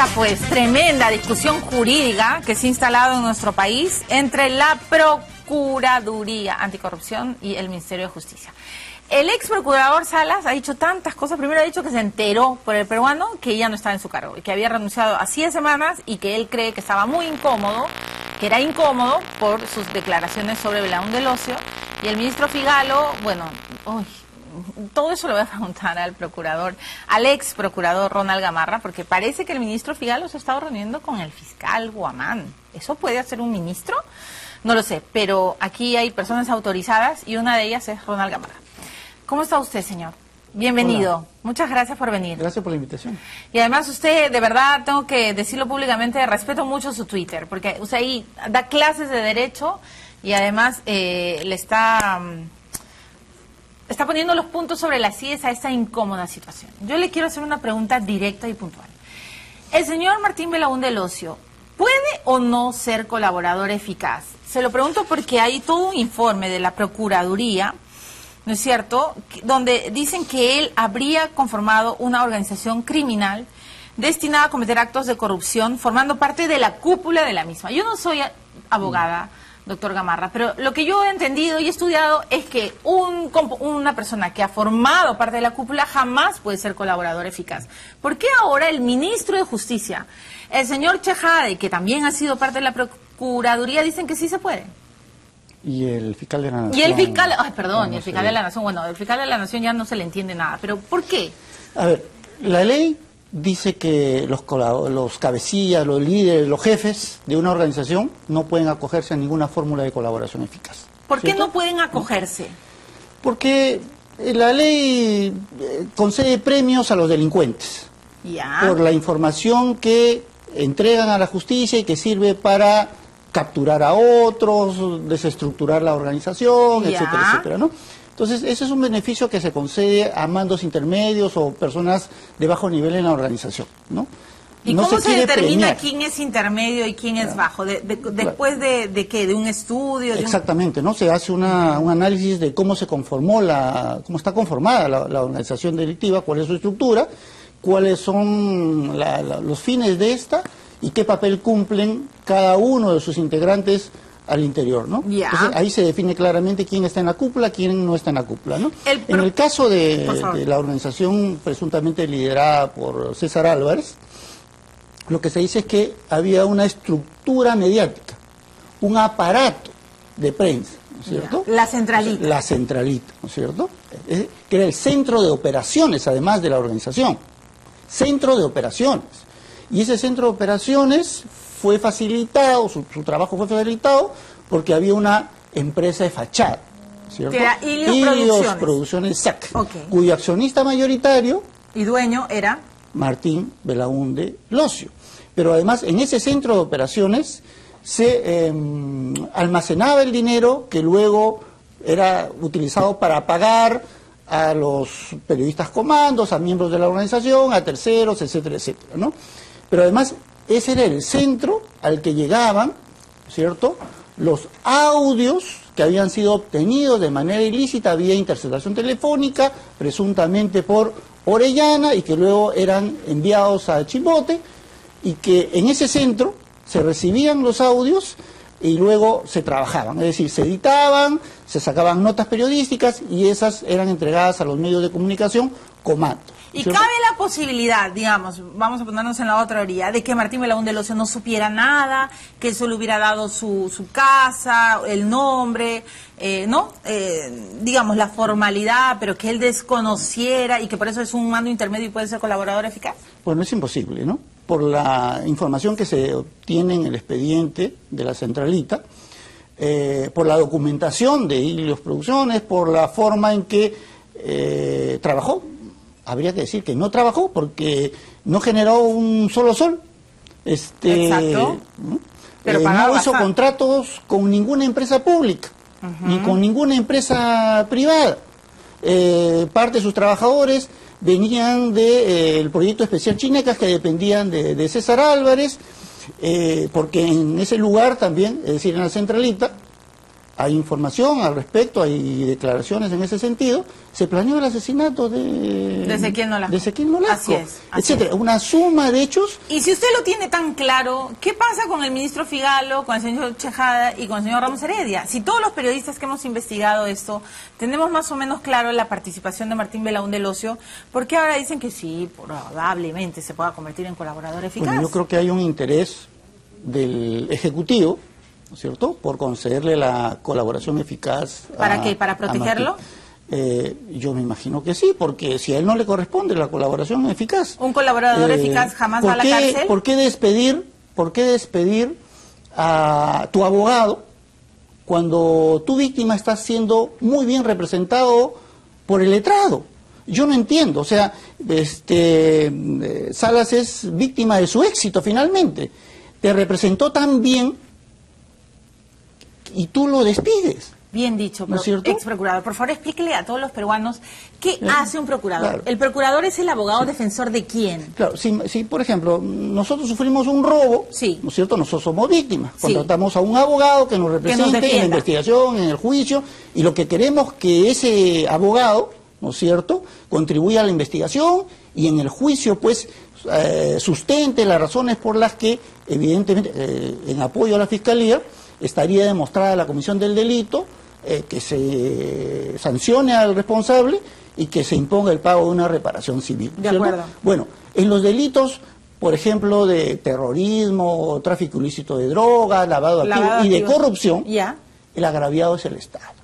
esta pues tremenda discusión jurídica que se ha instalado en nuestro país entre la Procuraduría Anticorrupción y el Ministerio de Justicia. El ex procurador Salas ha dicho tantas cosas. Primero ha dicho que se enteró por el peruano que ya no estaba en su cargo y que había renunciado hacía semanas y que él cree que estaba muy incómodo, que era incómodo por sus declaraciones sobre Belaúnde del Ocio. Y el ministro Figalo, bueno, todo eso lo voy a preguntar al ex procurador Ronald Gamarra, porque parece que el ministro Figalo se ha estado reuniendo con el fiscal Guamán. ¿Eso puede hacer un ministro? No lo sé, pero aquí hay personas autorizadas y una de ellas es Ronald Gamarra. ¿Cómo está usted, señor? Bienvenido. Hola. Muchas gracias por venir. Gracias por la invitación. Y además usted, de verdad, tengo que decirlo públicamente, respeto mucho su Twitter, porque usted ahí da clases de derecho y además le está poniendo los puntos sobre las IES a esta incómoda situación. Yo le quiero hacer una pregunta directa y puntual. ¿El señor Martín Belaúnde del Ocio puede o no ser colaborador eficaz? Se lo pregunto porque hay todo un informe de la Procuraduría, ¿no es cierto?, donde dicen que él habría conformado una organización criminal destinada a cometer actos de corrupción, formando parte de la cúpula de la misma. Yo no soy abogada, doctor Gamarra, pero lo que yo he entendido y estudiado es que una persona que ha formado parte de la cúpula jamás puede ser colaborador eficaz. ¿Por qué ahora el ministro de Justicia, el señor Chejade, que también ha sido parte de la Procuraduría, dicen que sí se puede? Y el fiscal de la Nación. Y el fiscal, y el fiscal de la Nación, bueno, el fiscal de la Nación ya no se le entiende nada, pero ¿por qué? A ver, la ley dice que los cabecillas, los líderes, los jefes de una organización no pueden acogerse a ninguna fórmula de colaboración eficaz. ¿Por qué no pueden acogerse? Porque la ley concede premios a los delincuentes. Ya. Por la información que entregan a la justicia y que sirve para capturar a otros, desestructurar la organización, etcétera, etcétera, ¿no? Entonces, ese es un beneficio que se concede a mandos intermedios o personas de bajo nivel en la organización, ¿no? ¿Y no cómo se determina premiar quién es intermedio y quién es bajo? ¿Después de qué? ¿De un estudio? Exactamente, ¿no? Se hace un análisis de cómo se conformó cómo está conformada la organización delictiva, cuál es su estructura, cuáles son los fines de esta y qué papel cumplen cada uno de sus integrantes al interior, ¿no? Ya. Entonces, ahí se define claramente quién está en la cúpula, quién no está en la cúpula, ¿no? En el caso de la organización presuntamente liderada por César Álvarez, lo que se dice es que había una estructura mediática, un aparato de prensa, ¿no es cierto? La centralita. La centralita, ¿no es cierto? Que era el centro de operaciones, además de la organización. Centro de operaciones. Y ese centro de operaciones fue facilitado, su trabajo fue facilitado porque había una empresa de fachada, ¿cierto? Que era Ilios Producciones SAC, cuyo accionista mayoritario y dueño era Martín Belaúnde del Ocio. Pero además en ese centro de operaciones se almacenaba el dinero que luego era utilizado para pagar a los periodistas comandos, a miembros de la organización, a terceros, etcétera, etcétera, ¿no? Pero además ese era el centro al que llegaban, ¿cierto?, los audios que habían sido obtenidos de manera ilícita vía interceptación telefónica, presuntamente por Orellana, y que luego eran enviados a Chimbote, y que en ese centro se recibían los audios y luego se trabajaban, es decir, se editaban, se sacaban notas periodísticas y esas eran entregadas a los medios de comunicación comandos. Y cabe la posibilidad, digamos, vamos a ponernos en la otra orilla, de que Martín Belaúnde del Ocio no supiera nada, que él solo hubiera dado su casa, el nombre, ¿no? Digamos, la formalidad, pero que él desconociera y que por eso es un mando intermedio y puede ser colaborador eficaz. Bueno, es imposible, ¿no? Por la información que se obtiene en el expediente de la centralita, por la documentación de Ilios Producciones, por la forma en que trabajó. Habría que decir que no trabajó porque no generó un solo sol. Exacto. Pero no hizo contratos con ninguna empresa pública, ni con ninguna empresa privada. Parte de sus trabajadores venían del proyecto especial Chinecas, que dependían de César Álvarez, porque en ese lugar también, es decir, en la centralita, hay información al respecto, hay declaraciones en ese sentido, se planeó el asesinato de Ezequiel Nolasco. De Ezequiel Nolasco, Así es, etcétera. Una suma de hechos. Y si usted lo tiene tan claro, ¿qué pasa con el ministro Figalo, con el señor Chejada y con el señor Ramos Heredia? Si todos los periodistas que hemos investigado esto tenemos más o menos claro la participación de Martín Belaúnde Locio, ¿por qué ahora dicen que sí, probablemente se pueda convertir en colaborador eficaz? Bueno, yo creo que hay un interés del Ejecutivo, ¿no es cierto?, por concederle la colaboración eficaz. ¿Para qué? ¿Para protegerlo? Yo me imagino que sí, porque si a él no le corresponde la colaboración eficaz. ¿Un colaborador eficaz jamás va a la cárcel? ¿Por qué despedir a tu abogado cuando tu víctima está siendo muy bien representado por el letrado? Yo no entiendo, o sea, Salas es víctima de su éxito finalmente. Te representó tan bien y tú lo despides. Bien dicho, ¿no es cierto? ex procurador. Por favor, explíquele a todos los peruanos qué hace un procurador. Claro. ¿El procurador es el abogado defensor de quién? Claro, si por ejemplo nosotros sufrimos un robo, sí, ¿no es cierto? Nosotros somos víctimas. Sí. Contratamos a un abogado que nos represente en la investigación, en el juicio, y lo que queremos que ese abogado, ¿no es cierto?, contribuya a la investigación y en el juicio, pues, sustente las razones por las que, evidentemente, en apoyo a la Fiscalía, estaría demostrada la comisión del delito, que se sancione al responsable y que se imponga el pago de una reparación civil. De acuerdo. Bueno, en los delitos, por ejemplo, de terrorismo, tráfico ilícito de drogas, lavado de activos y de corrupción, el agraviado es el Estado.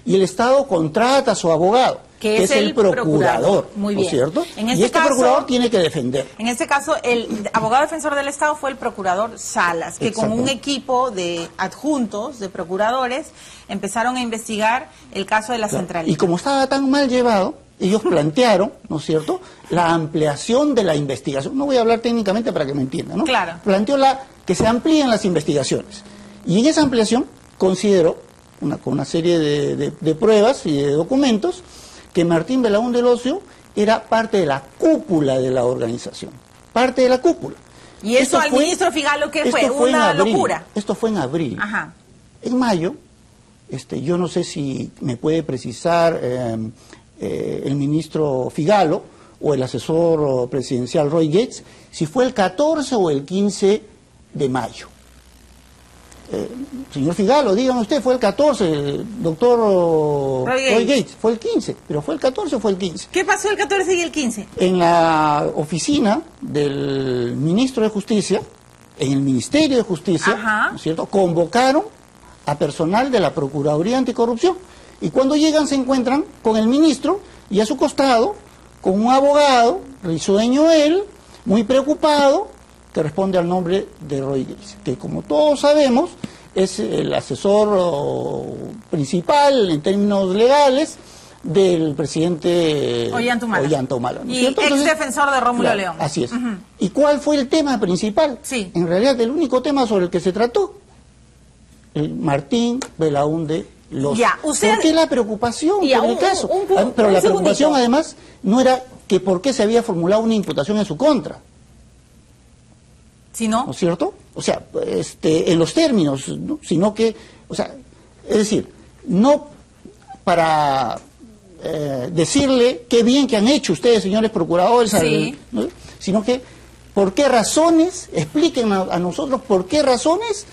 Y el Estado contrata a su abogado, que es el procurador. Muy bien. ¿No es cierto? En y este caso, procurador tiene que defender. En este caso, el abogado defensor del Estado fue el procurador Salas, que con un equipo de adjuntos, de procuradores, empezaron a investigar el caso de la centralita. Y como estaba tan mal llevado, ellos plantearon, ¿no es cierto?, la ampliación de la investigación. No voy a hablar técnicamente para que me entiendan, ¿no? Claro. Planteó que se amplíen las investigaciones. Y en esa ampliación consideró, con una serie de pruebas y de documentos, que Martín Belaúnde Locio era parte de la cúpula de la organización. Parte de la cúpula. ¿Y eso al ministro Figalo qué fue? ¿Una locura? Esto fue en abril. Ajá. En mayo, yo no sé si me puede precisar el ministro Figalo o el asesor presidencial Roy Gates, si fue el 14 o el 15 de mayo. Señor Figalo, dígame usted, ¿fue el 14, el doctor Roy Gates? Fue el 15, pero ¿fue el 14 o fue el 15? ¿Qué pasó el 14 y el 15? En la oficina del ministro de Justicia, en el Ministerio de Justicia, ¿no es cierto?, convocaron a personal de la Procuraduría Anticorrupción. Y cuando llegan se encuentran con el ministro y a su costado, con un abogado, risueño él, muy preocupado, que responde al nombre de Roy Gates, que como todos sabemos es el asesor principal en términos legales del presidente Ollanta Humala. ¿no? Y ex defensor de Rómulo León. Así es. ¿Y cuál fue el tema principal? Sí. En realidad el único tema sobre el que se trató, el Martín Belaúnde Locio. ¿Por qué la preocupación por el caso? Pero la preocupación además no era que por qué se había formulado una imputación en su contra. ¿No es cierto? O sea, en los términos, ¿no? Sino que, o sea, es decir, no para decirle qué bien que han hecho ustedes, señores procuradores, ¿no? Sino que, ¿por qué razones? Expliquen a nosotros por qué razones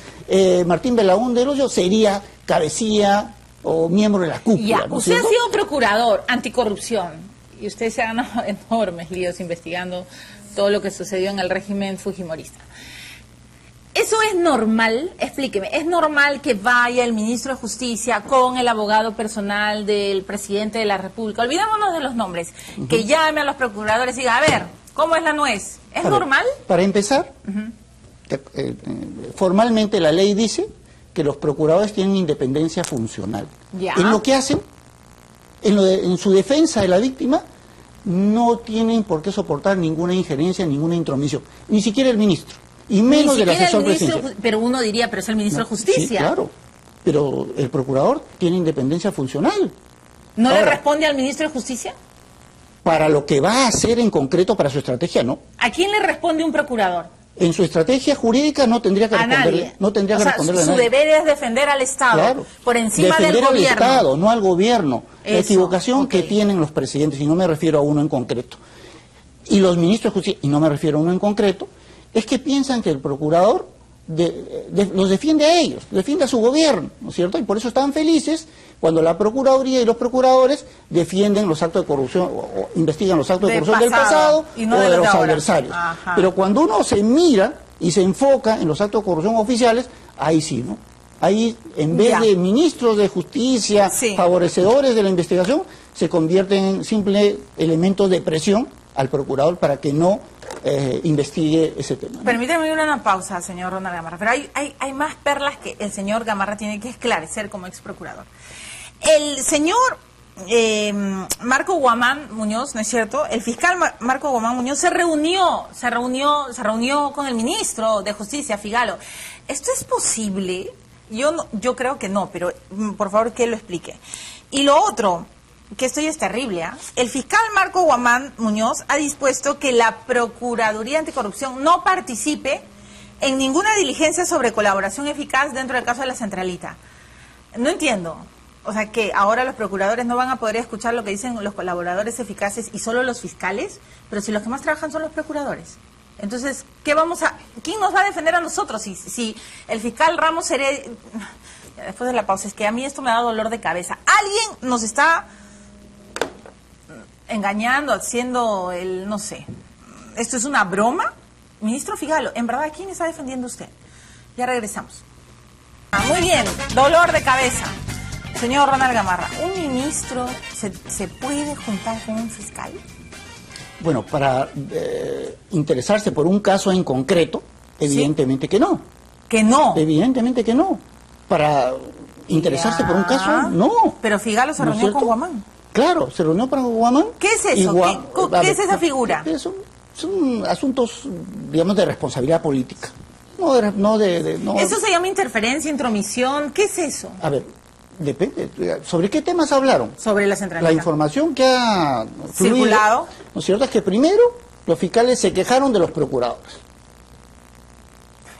Martín Belaúnde Locio sería cabecilla o miembro de la cúpula. ¿no? Usted ha sido procurador anticorrupción y usted se ha ganado enormes líos investigando todo lo que sucedió en el régimen fujimorista. ¿Eso es normal? Explíqueme, ¿es normal que vaya el ministro de Justicia con el abogado personal del presidente de la República? Olvidémonos de los nombres, que llame a los procuradores y diga, a ver, ¿cómo es la nuez? ¿Es normal? Para empezar, formalmente la ley dice que los procuradores tienen independencia funcional. En lo que hacen, en su defensa de la víctima, no tienen por qué soportar ninguna injerencia, ninguna intromisión, ni siquiera el ministro, y menos del asesor presidencial. Pero uno diría, pero es el ministro de Justicia. Sí, claro, pero el procurador tiene independencia funcional. ¿No le responde al ministro de Justicia? Para lo que va a hacer en concreto para su estrategia, no. ¿A quién le responde un procurador? En su estrategia jurídica no tendría que responderle, no tendría que responderle a nadie. Su deber es defender al Estado, claro, por encima del gobierno. Defender al Estado, no al gobierno. Eso, la equivocación que tienen los presidentes, y no me refiero a uno en concreto, y los ministros de justicia, y no me refiero a uno en concreto, es que piensan que el procurador los defiende a ellos, defiende a su gobierno, ¿no es cierto? Y por eso están felices cuando la Procuraduría y los procuradores defienden los actos de corrupción o investigan los actos de corrupción del pasado y no o de los adversarios. Ajá. Pero cuando uno se mira y se enfoca en los actos de corrupción oficiales, ahí sí, ¿no? Ahí, en vez de ministros de justicia, favorecedores de la investigación, se convierten en simple elementos de presión al procurador para que no investigue ese tema, ¿no? Permítame una pausa, señor Ronald Gamarra, pero hay más perlas que el señor Gamarra tiene que esclarecer como ex procurador. El señor Marco Guamán Muñoz, ¿no es cierto? El fiscal Marco Guamán Muñoz se reunió con el ministro de Justicia, Figalo. ¿Esto es posible? Yo creo que no, pero por favor que lo explique. Y lo otro, que esto ya es terrible, ¿eh? El fiscal Marco Guamán Muñoz ha dispuesto que la Procuraduría Anticorrupción no participe en ninguna diligencia sobre colaboración eficaz dentro del caso de la Centralita. No entiendo. O sea, que ahora los procuradores no van a poder escuchar lo que dicen los colaboradores eficaces y solo los fiscales, pero si los que más trabajan son los procuradores. Entonces, ¿quién nos va a defender a nosotros? Si el fiscal Ramos Heredia... Después de la pausa, es que a mí esto me da dolor de cabeza. Alguien nos está engañando, haciendo no sé. ¿Esto es una broma? Ministro Figalo, ¿en verdad quién está defendiendo usted? Ya regresamos. Muy bien, dolor de cabeza. Señor Ronald Gamarra, ¿un ministro se puede juntar con un fiscal? Bueno, para interesarse por un caso en concreto, evidentemente que no. ¿Que no? Evidentemente que no. Para interesarse por un caso, no. Pero Figalo se reunió con Guamán. Claro, se reunió con Guamán. ¿Qué es eso? ¿Qué es esa figura? Son asuntos, digamos, de responsabilidad política. No. ¿Eso se llama interferencia, intromisión? ¿Qué es eso? A ver, depende. ¿Sobre qué temas hablaron? Sobre la Centralita. La información que ha circulado, ¿no es cierto? Es que primero los fiscales se quejaron de los procuradores.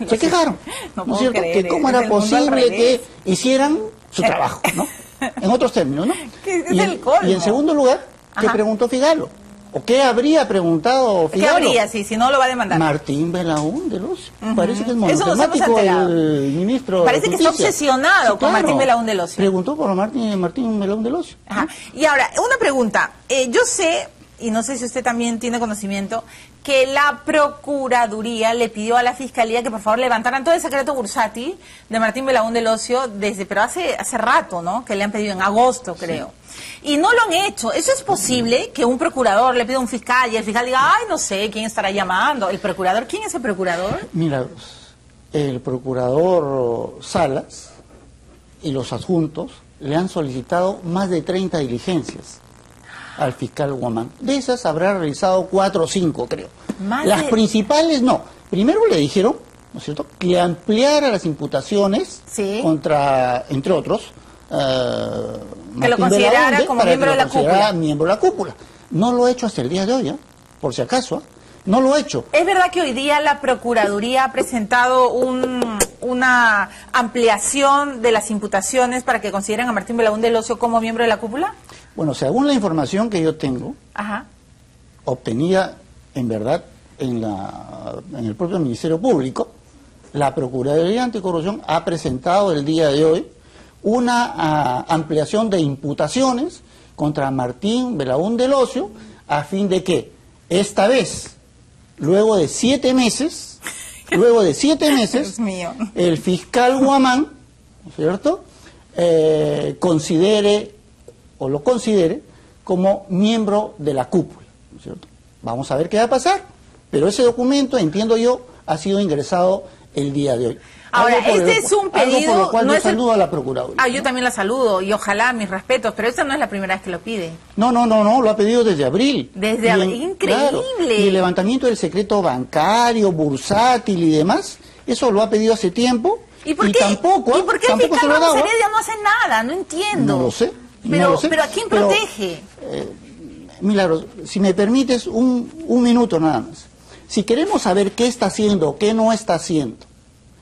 Se quejaron. ¿No es cierto? Que cómo era posible que hicieran su trabajo, ¿no? En otros términos, ¿no? Y en segundo lugar, ¿qué preguntó Figalo? ¿O qué habría preguntado Figalo? ¿Qué habría, si no lo va a demandar? Martín Belaúnde Losio. Parece que es monotemático el ministro Parece de que está obsesionado con Martín Belaúnde Losio. Preguntó por Martín Belaúnde Losio. Y ahora, una pregunta. Yo sé, y no sé si usted también tiene conocimiento, que la Procuraduría le pidió a la Fiscalía que por favor levantaran todo el secreto Bursati de Martín Belaúnde Losio pero hace rato, ¿no? Que le han pedido en agosto, creo. Sí. Y no lo han hecho. ¿Eso es posible que un procurador le pida a un fiscal y el fiscal diga, ay, no sé, quién estará llamando? ¿El procurador? ¿Quién es el procurador? Mira, el procurador Salas y los adjuntos le han solicitado más de 30 diligencias al fiscal Guamán. De esas habrá realizado 4 o 5, creo. Las principales no. Primero le dijeron, ¿no es cierto?, que ampliara las imputaciones contra, entre otros, que lo considerara como miembro de la cúpula. Miembro de la cúpula. No lo ha hecho hasta el día de hoy, por si acaso. No lo ha hecho. ¿Es verdad que hoy día la Procuraduría ha presentado una ampliación de las imputaciones para que consideren a Martín Belaúnde Losio como miembro de la cúpula? Bueno, según la información que yo tengo, obtenida en verdad en el propio Ministerio Público, la Procuraduría Anticorrupción ha presentado el día de hoy una ampliación de imputaciones contra Martín Belaúnde Losio a fin de que esta vez, luego de 7 meses, Dios mío, el fiscal Guamán, ¿no es cierto?, lo considere como miembro de la cúpula, ¿no es cierto? Vamos a ver qué va a pasar, pero ese documento, entiendo yo, ha sido ingresado el día de hoy. Ahora, este es un pedido... Por lo cual yo saludo a la Procuraduría. Yo también la saludo, y ojalá, mis respetos, pero esta no es la primera vez que lo pide. No, lo ha pedido desde abril. Desde abril, increíble. Claro, y el levantamiento del secreto bancario, bursátil y demás, eso lo ha pedido hace tiempo. ¿Y por qué el fiscal Ramos Heredia no hace nada? No entiendo. No lo sé. Pero ¿a quién protege? Milagros, si me permites un minuto nada más. Si queremos saber qué está haciendo o qué no está haciendo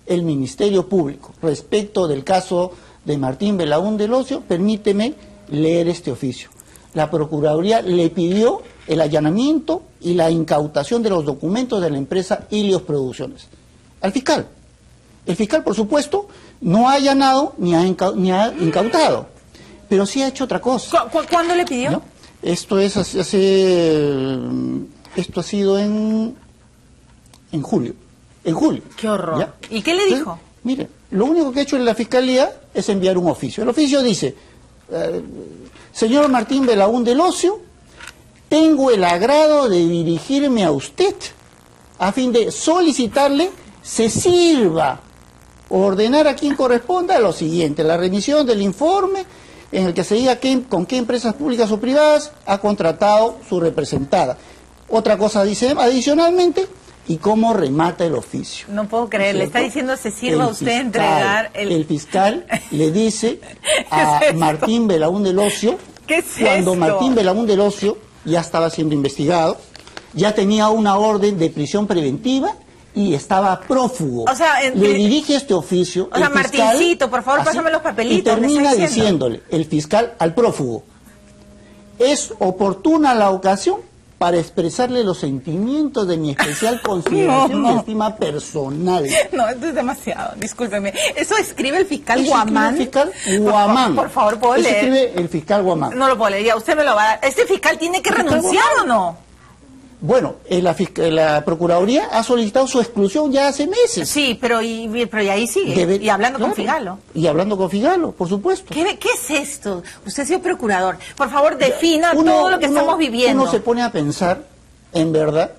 el Ministerio Público respecto del caso de Martín Belaúnde Locio, permíteme leer este oficio. La Procuraduría le pidió el allanamiento y la incautación de los documentos de la empresa Ilios Producciones al fiscal. El fiscal, por supuesto, no ha allanado ni ha incautado, pero sí ha hecho otra cosa. ¿Cuándo le pidió? ¿No? Esto ha sido en julio. En julio. ¡Qué horror! ¿Ya? ¿Y qué le dijo? Entonces, mire, lo único que ha hecho en la Fiscalía es enviar un oficio. El oficio dice, señor Martín Belaúnde Locio, tengo el agrado de dirigirme a usted a fin de solicitarle se sirva ordenar a quien corresponda lo siguiente: la remisión del informe en el que se diga con qué empresas públicas o privadas ha contratado su representada. Otra cosa dice adicionalmente, y cómo remata el oficio. No puedo creer, le está diciendo se sirva usted entregar el fiscal le dice a Martín Belaúnde Locio, cuando Martín Belaúnde Locio ya estaba siendo investigado, ya tenía una orden de prisión preventiva y estaba prófugo. O sea, le dirige este oficio. O sea, fiscal, Martincito, por favor, pásame los papelitos. Y termina diciéndole el fiscal al prófugo: es oportuna la ocasión para expresarle los sentimientos de mi especial consideración y estima personal. No, esto es demasiado, discúlpeme. Eso escribe el fiscal Guamán. El fiscal Guamán. Por favor, ¿puedo leer? Escribe el fiscal Guamán. No lo puedo leer, ya usted me lo va a dar. ¿Este fiscal tiene que renunciar o no? Bueno, la Procuraduría ha solicitado su exclusión ya hace meses. Sí, pero y ahí sigue. Y hablando con Figalo. Y hablando con Figalo, por supuesto. ¿Qué es esto? Usted ha sido procurador. Por favor, defina todo lo que estamos viviendo. Uno se pone a pensar, en verdad,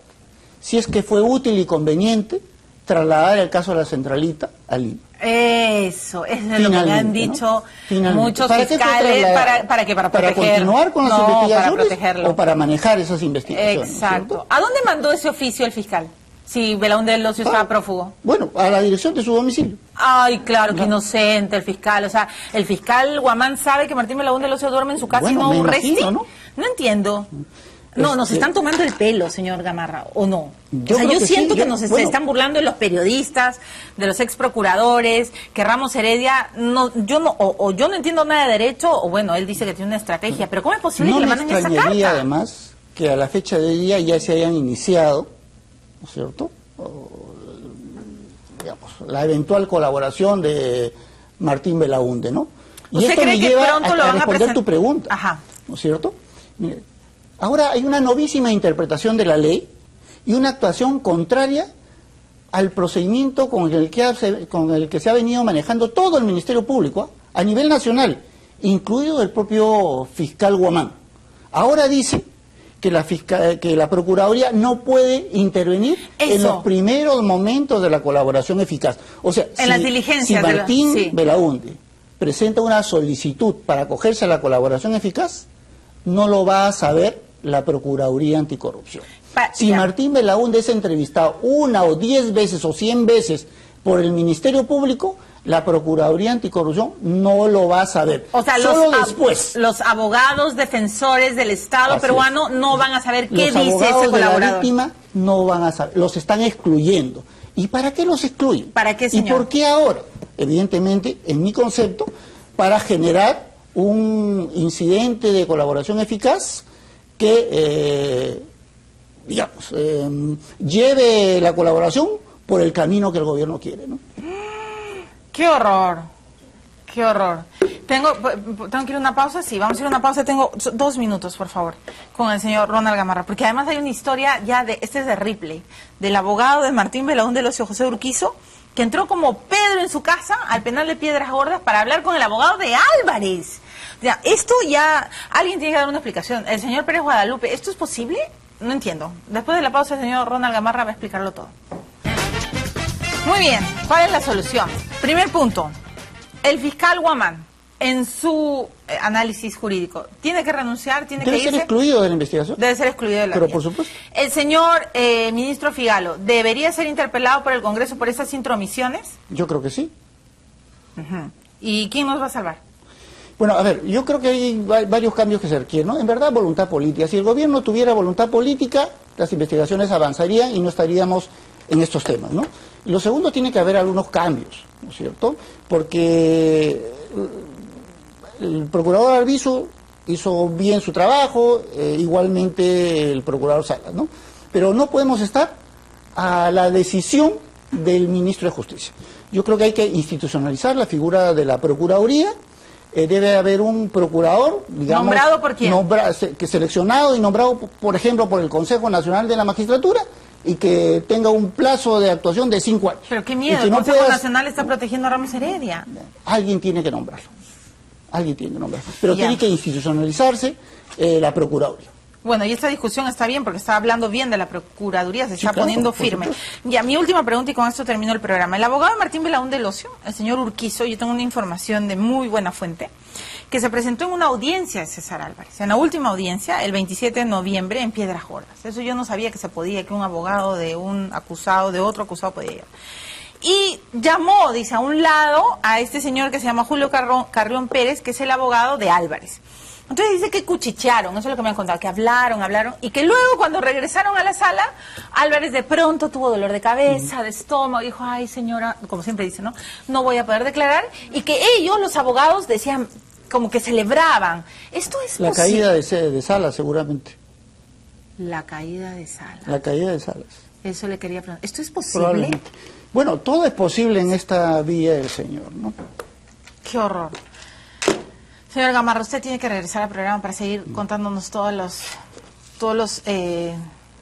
si es que fue útil y conveniente trasladar el caso de la Centralita al Lima. Eso, es lo que me han dicho muchos fiscales. ¿Para qué? ¿Para continuar con las investigaciones para protegerlo, o para manejar esas investigaciones? Exacto. ¿Cierto? ¿A dónde mandó ese oficio el fiscal? Si Belaúnde Locio estaba prófugo. Bueno, a la dirección de su domicilio. Ay, claro, que inocente el fiscal. O sea, el fiscal Guamán sabe que Martín Belaúnde Locio duerme en su casa y no arresta. ¿No? No entiendo. No, nos están tomando el pelo, señor Gamarra, ¿o no? Yo siento que nos están burlando de los periodistas, de los ex procuradores, que Ramos Heredia, yo no entiendo nada de derecho, o bueno, él dice que tiene una estrategia, pero ¿cómo es posible que le manden esa carta? No me extrañaría además que a la fecha de hoy día ya se hayan iniciado, ¿no es cierto?, digamos, la eventual colaboración de Martín Belaúnde, ¿no? Y esto me lleva a responder tu pregunta, Ajá. ¿no es cierto? Mire, ahora hay una novísima interpretación de la ley y una actuación contraria al procedimiento con el que se ha venido manejando todo el Ministerio Público a nivel nacional, incluido el propio fiscal Guamán. Ahora dice que la Procuraduría no puede intervenir en los primeros momentos de la colaboración eficaz. O sea, en las diligencias si Martín Belaúnde presenta una solicitud para acogerse a la colaboración eficaz, no lo va a saber la Procuraduría Anticorrupción. Si Martín Belaúnde es entrevistado 1 o 10 veces o 100 veces por el Ministerio Público, la Procuraduría Anticorrupción no lo va a saber. O sea, solo después. Los abogados defensores del Estado peruano no van a saber qué dice ese colaborador. Los abogados de la víctima no van a saber, los están excluyendo. ¿Y para qué los excluyen? ¿Para qué, señor? ¿Y por qué ahora? Evidentemente, en mi concepto, para generar un incidente de colaboración eficaz que, lleve la colaboración por el camino que el gobierno quiere, ¿no? ¡Qué horror! ¡Qué horror! ¿Tengo que ir a una pausa? Sí, vamos a ir a una pausa. Tengo 2 minutos, por favor, con el señor Ronald Gamarra, porque además hay una historia ya este es de Ripley, del abogado de Martín Belaúnde Locio, José Urquizo, que entró como Pedro en su casa al penal de Piedras Gordas para hablar con el abogado de Álvarez. Ya, esto ya, alguien tiene que dar una explicación. El señor Pérez Guadalupe, ¿esto es posible? No entiendo. Después de la pausa, el señor Ronald Gamarra va a explicarlo todo. Muy bien, ¿cuál es la solución? Primer punto, el fiscal Guamán, en su análisis jurídico, ¿tiene que renunciar? ¿Debe ser excluido de la investigación? Debe ser excluido de la investigación. Por supuesto. El señor ministro Figalo, ¿debería ser interpelado por el Congreso por esas intromisiones? Yo creo que sí. ¿Y quién nos va a salvar? Bueno, a ver, yo creo que hay varios cambios que se requieren, ¿no? En verdad, voluntad política. Si el gobierno tuviera voluntad política, las investigaciones avanzarían y no estaríamos en estos temas, ¿no? Y lo segundo, tiene que haber algunos cambios, ¿no es cierto? Porque el procurador Arvizu hizo bien su trabajo, igualmente el procurador Salas, ¿no? Pero no podemos estar a la decisión del ministro de Justicia. Yo creo que hay que institucionalizar la figura de la Procuraduría. Debe haber un procurador, digamos... ¿Nombrado por quién? Seleccionado y nombrado, por ejemplo, por el Consejo Nacional de la Magistratura, y que tenga un plazo de actuación de 5 años. Pero qué miedo, el Consejo Nacional está protegiendo a Ramos Heredia. Alguien tiene que nombrarlo. Alguien tiene que nombrarlo. Pero tiene que institucionalizarse la Procuraduría. Bueno, y esta discusión está bien porque está hablando bien de la Procuraduría, se está poniendo firme. Ya, mi última pregunta y con esto termino el programa. El abogado de Martín Belaúnde Locio, el señor Urquizo, yo tengo una información de muy buena fuente, que se presentó en una audiencia de César Álvarez, en la última audiencia, el 27 de noviembre, en Piedras Gordas. Eso yo no sabía que se podía, que un abogado de un acusado, de otro acusado podía ir. Y llamó, dice, a un lado a este señor que se llama Julio Carrión Pérez, que es el abogado de Álvarez. Entonces dice que cuchichearon, eso es lo que me han contado, que hablaron, y que luego cuando regresaron a la sala, Álvarez de pronto tuvo dolor de cabeza, de estómago, dijo, ay señora, como siempre dice, ¿no? No voy a poder declarar, y que ellos, los abogados, decían, como que celebraban. ¿Esto es la caída de Salas, seguramente. La caída de Salas. La caída de Salas. Eso le quería preguntar. ¿Esto es posible? Probablemente. Bueno, todo es posible en esta vía del Señor, ¿no? Qué horror. Señor Gamarra, usted tiene que regresar al programa para seguir contándonos todos los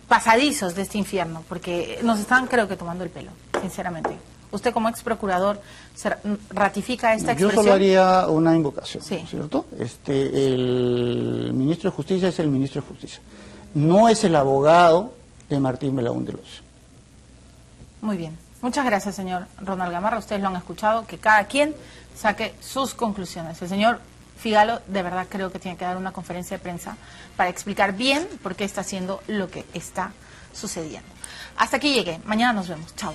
pasadizos de este infierno, porque nos están, creo que, tomando el pelo, sinceramente. Usted como ex procurador ratifica esta expresión. Yo solo haría una invocación, sí, ¿cierto? El ministro de Justicia es el ministro de Justicia. No es el abogado de Martín Belaúnde Locio. Muy bien. Muchas gracias, señor Ronald Gamarra. Ustedes lo han escuchado, que cada quien saque sus conclusiones. El señor Figalo, de verdad, creo que tiene que dar una conferencia de prensa para explicar bien por qué está haciendo lo que está sucediendo. Hasta aquí llegué. Mañana nos vemos. Chao.